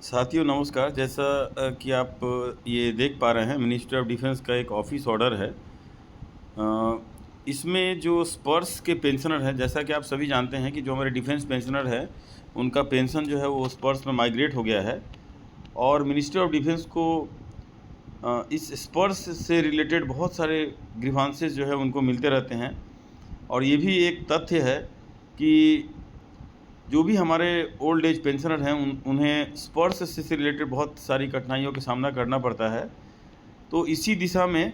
साथियों नमस्कार। जैसा कि आप ये देख पा रहे हैं, मिनिस्ट्री ऑफ डिफेंस का एक ऑफिस ऑर्डर है। इसमें जो स्पर्श के पेंशनर हैं, जैसा कि आप सभी जानते हैं कि जो हमारे डिफेंस पेंशनर हैं, उनका पेंशन जो है वो स्पर्श में माइग्रेट हो गया है। और मिनिस्ट्री ऑफ डिफेंस को इस स्पर्श से रिलेटेड बहुत सारे ग्रीवांसेस जो है उनको मिलते रहते हैं। और ये भी एक तथ्य है कि जो भी हमारे ओल्ड एज पेंशनर हैं उन्हें स्पर्श से रिलेटेड बहुत सारी कठिनाइयों का सामना करना पड़ता है। तो इसी दिशा में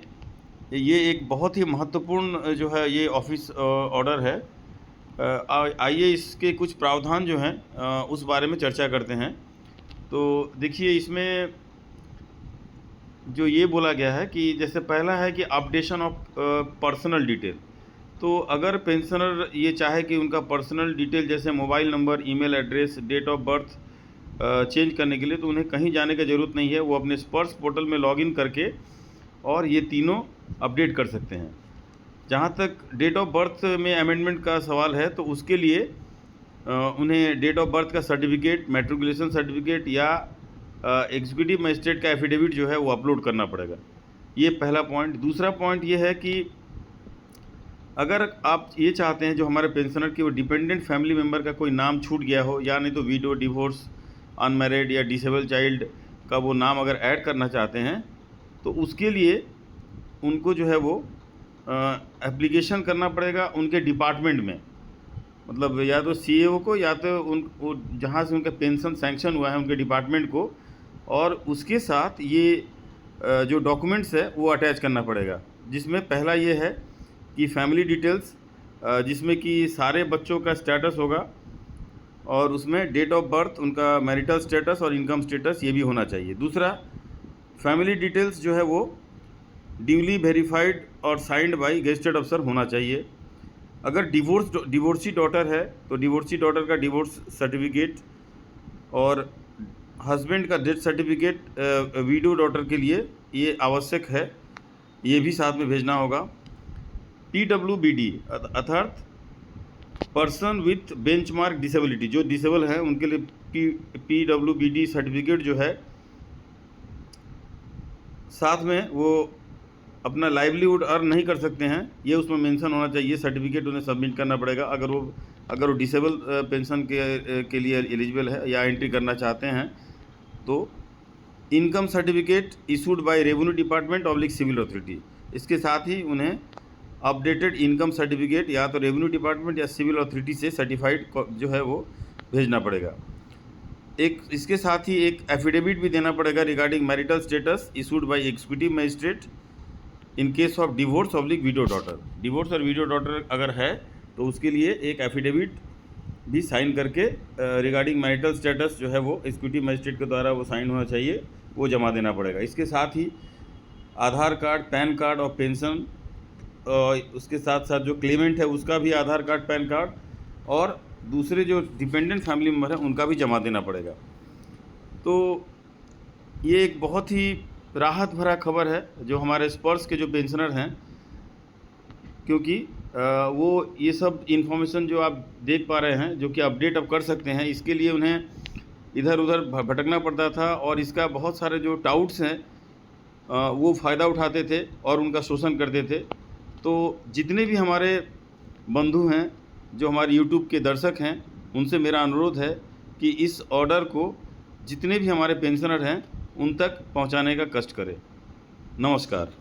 ये एक बहुत ही महत्वपूर्ण जो है ये ऑफिस ऑर्डर है। आइए इसके कुछ प्रावधान जो हैं उस बारे में चर्चा करते हैं। तो देखिए, इसमें जो ये बोला गया है कि जैसे पहला है कि अपडेशन ऑफ पर्सनल डिटेल। तो अगर पेंशनर ये चाहे कि उनका पर्सनल डिटेल जैसे mobile number, email address, date of birth change करने के लिए तो उन्हें कहीं जाने की ज़रूरत नहीं है। वो अपने स्पर्श पोर्टल में लॉगिन करके और ये तीनों अपडेट कर सकते हैं। जहाँ तक डेट ऑफ बर्थ में अमेंडमेंट का सवाल है तो उसके लिए उन्हें डेट ऑफ बर्थ का सर्टिफिकेट, मैट्रिकुलेशन सर्टिफिकेट या एग्जीक्यूटिव मजिस्ट्रेट का एफिडेविट जो है वो अपलोड करना पड़ेगा। ये पहला पॉइंट। दूसरा पॉइंट ये है कि अगर आप ये चाहते हैं जो हमारे पेंशनर की वो डिपेंडेंट फैमिली मेम्बर का कोई नाम छूट गया हो, या नहीं तो विडो, डिवोर्स, अनमैरिड या डिसेबल चाइल्ड का वो नाम अगर ऐड करना चाहते हैं तो उसके लिए उनको जो है वो एप्लीकेशन करना पड़ेगा उनके डिपार्टमेंट में। मतलब या तो सीएओ को या तो वो जहाँ से उनका पेंशन सैंक्शन हुआ है उनके डिपार्टमेंट को, और उसके साथ ये जो डॉक्यूमेंट्स है वो अटैच करना पड़ेगा। जिसमें पहला ये है कि फैमिली डिटेल्स, जिसमें कि सारे बच्चों का स्टेटस होगा और उसमें डेट ऑफ बर्थ, उनका मैरिटल स्टेटस और इनकम स्टेटस ये भी होना चाहिए। दूसरा, फैमिली डिटेल्स जो है वो ड्यूली वेरीफाइड और साइंड बाय गेजेटेड अफसर होना चाहिए। अगर डिवोर्सी डॉटर है तो डिवोर्सी डॉटर का डिवोर्स सर्टिफिकेट और हस्बैंड का डेथ सर्टिफिकेट विडो डॉटर के लिए ये आवश्यक है, ये भी साथ में भेजना होगा। PWBD अर्थात पर्सन विथ बेंचमार्क डिसेबिलिटी, जो डिसेबल हैं उनके लिए PWBD सर्टिफिकेट जो है, साथ में वो अपना लाइवलीहुड अर्न नहीं कर सकते हैं ये उसमें मेंशन होना चाहिए। सर्टिफिकेट उन्हें सबमिट करना पड़ेगा अगर वो डिसेबल पेंशन के लिए एलिजिबल है या एंट्री करना चाहते हैं। तो income certificate issued by revenue department oblique civil authority, इसके साथ ही उन्हें अपडेटेड इनकम सर्टिफिकेट या तो रेवेन्यू डिपार्टमेंट या सिविल अथॉरिटी से सर्टिफाइड जो है वो भेजना पड़ेगा। एक इसके साथ ही एक एफिडेविट भी देना पड़ेगा regarding marital status issued by executive magistrate in case of divorce oblique window daughter. Divorce और विडो डॉटर अगर है तो उसके लिए एक एफिडेविट भी साइन करके रिगार्डिंग मैरिटल स्टेटस जो है वो एग्जीक्यूटिव मजिस्ट्रेट के द्वारा वो साइन होना चाहिए, वो जमा देना पड़ेगा। इसके साथ ही आधार कार्ड, पैन कार्ड और पेंशन, उसके साथ साथ जो क्लेमेंट है उसका भी आधार कार्ड, पैन कार्ड, और दूसरे जो डिपेंडेंट फैमिली मेम्बर हैं उनका भी जमा देना पड़ेगा। तो ये एक बहुत ही राहत भरा खबर है जो हमारे स्पर्श के जो पेंशनर हैं, क्योंकि वो ये सब इन्फॉर्मेशन जो आप देख पा रहे हैं जो कि अपडेट अब कर सकते हैं, इसके लिए उन्हें इधर उधर भटकना पड़ता था और इसका बहुत सारे जो टाउट्स हैं वो फ़ायदा उठाते थे और उनका शोषण करते थे। तो जितने भी हमारे बंधु हैं जो हमारे यूट्यूब के दर्शक हैं, उनसे मेरा अनुरोध है कि इस ऑर्डर को जितने भी हमारे पेंशनर हैं उन तक पहुंचाने का कष्ट करें। नमस्कार।